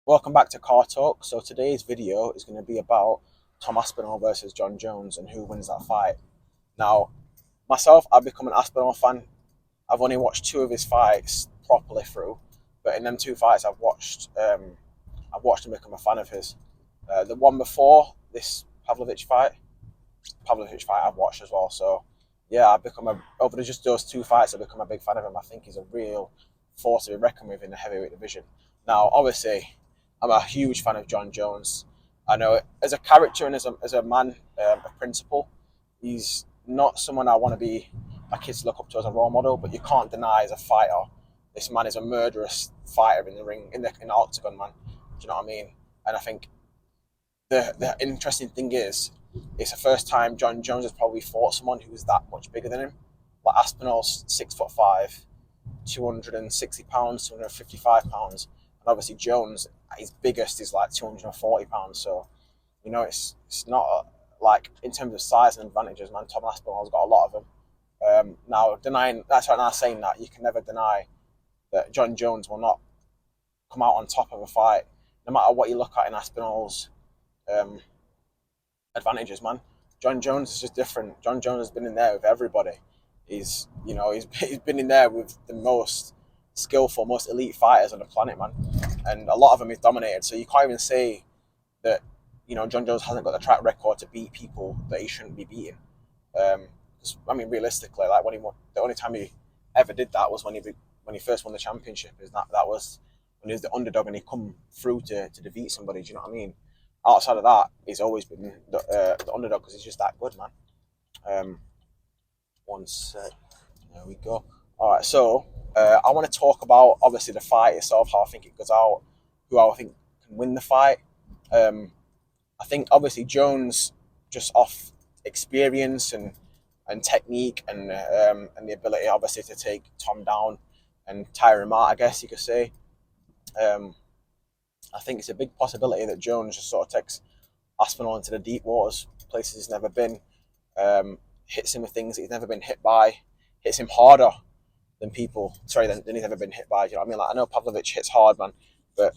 Welcome back to Car Talk. So today's video is going to be about Tom Aspinall versus Jon Jones and who wins that fight. Now, myself, I've become an Aspinall fan. I've only watched two of his fights properly through, but in them two fights, I've watched and become a fan of his. The one before this Pavlovich fight, I've watched as well. So yeah, over just those two fights, I've become a big fan of him. I think he's a real force to be reckoned with in the heavyweight division. Now, obviously, I'm a huge fan of Jon Jones. I know as a character and as a man of principle, he's not someone I want to be my kids to look up to as a role model. But you can't deny as a fighter, this man is a murderous fighter in the ring, in the octagon, man. Do you know what I mean? And I think the interesting thing is, it's the first time Jon Jones has probably fought someone who is that much bigger than him. Like Aspinall's 6'5", 260 pounds, 255 pounds, and obviously Jones, his biggest is like 240 pounds. So it's not like in terms of size and advantages, man. Tom Aspinall's got a lot of them. Now denying that's right. Now saying that, you can never deny that Jon Jones will not come out on top of a fight, no matter what you look at in Aspinall's um, advantages, man. Jon Jones is just different. Jon Jones has been in there with everybody. He's been in there with the most skillful, most elite fighters on the planet, man. And a lot of them he's dominated. So you can't even say that Jon Jones hasn't got the track record to beat people that he shouldn't be beating. Um, I mean, realistically, like the only time he ever did that was when he first won the championship. Is that was when he was the underdog and he come through to defeat somebody. Do you know what I mean? Outside of that, he's always been the underdog because he's just that good, man. Um, One sec. There we go. All right, so I want to talk about obviously the fight itself, how I think it goes out, who I think can win the fight. Um, I think obviously Jones, just off experience and technique and the ability obviously to take Tom down and tire him out, I guess you could say. Um, I think it's a big possibility that Jones just sort of takes Aspinall into the deep waters, places he's never been, hits him with things that he's never been hit by, hits him harder than he's ever been hit by. You know what I mean? Like, I know Pavlovich hits hard, man, but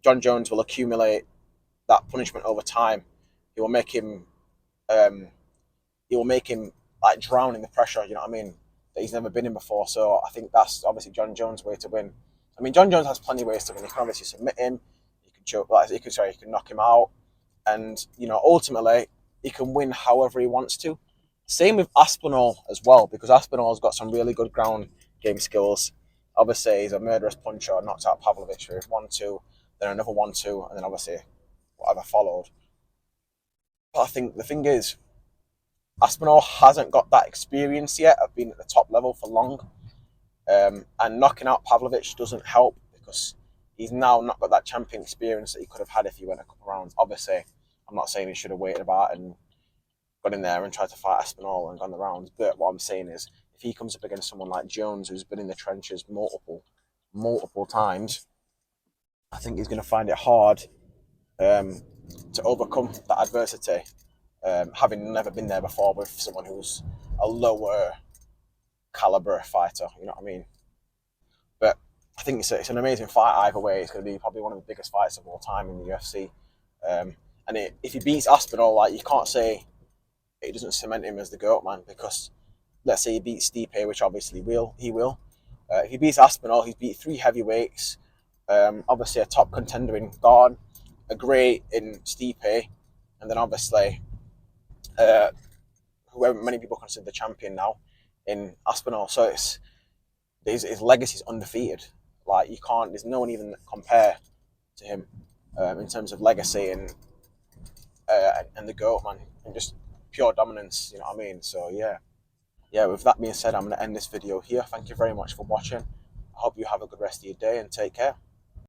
Jon Jones will accumulate that punishment over time. He will make him, um, he will make him like drown in the pressure. You know what I mean? That he's never been in before. So I think that's obviously Jon Jones' way to win. I mean, Jon Jones has plenty of ways to win. He can obviously submit him. He can choke, like he can knock him out, and ultimately he can win however he wants to. Same with Aspinall as well, because Aspinall's got some really good ground game skills. Obviously, he's a murderous puncher, knocked out Pavlovich with 1-2, then another 1-2, and then obviously whatever followed. But I think the thing is, Aspinall hasn't got that experience yet of being at the top level for long. And knocking out Pavlovich doesn't help because he's now not got that champion experience that he could have had if he went a couple of rounds. Obviously, I'm not saying he should have waited about and got in there and tried to fight Aspinall and gone the rounds. But what I'm saying is, if he comes up against someone like Jones, who's been in the trenches multiple times, I think he's going to find it hard um, to overcome that adversity, having never been there before with someone who's a lower caliber fighter. You know what I mean? But I think it's an amazing fight either way. It's going to be probably one of the biggest fights of all time in the UFC. If he beats Aspinall, like, you can't say it doesn't cement him as the GOAT, man, because let's say he beats Stipe, which obviously he will. If he beats Aspinall, he's beat three heavyweights, obviously a top contender in Gone, a great in Stipe, and then obviously uh, whoever many people consider the champion now in Aspinall. So his legacy is undefeated. Like, you can't. There's no one even that compare to him in terms of legacy and the GOAT, man, and just pure dominance. You know what I mean? So yeah. With that being said, I'm going to end this video here. Thank you very much for watching. I hope you have a good rest of your day and take care.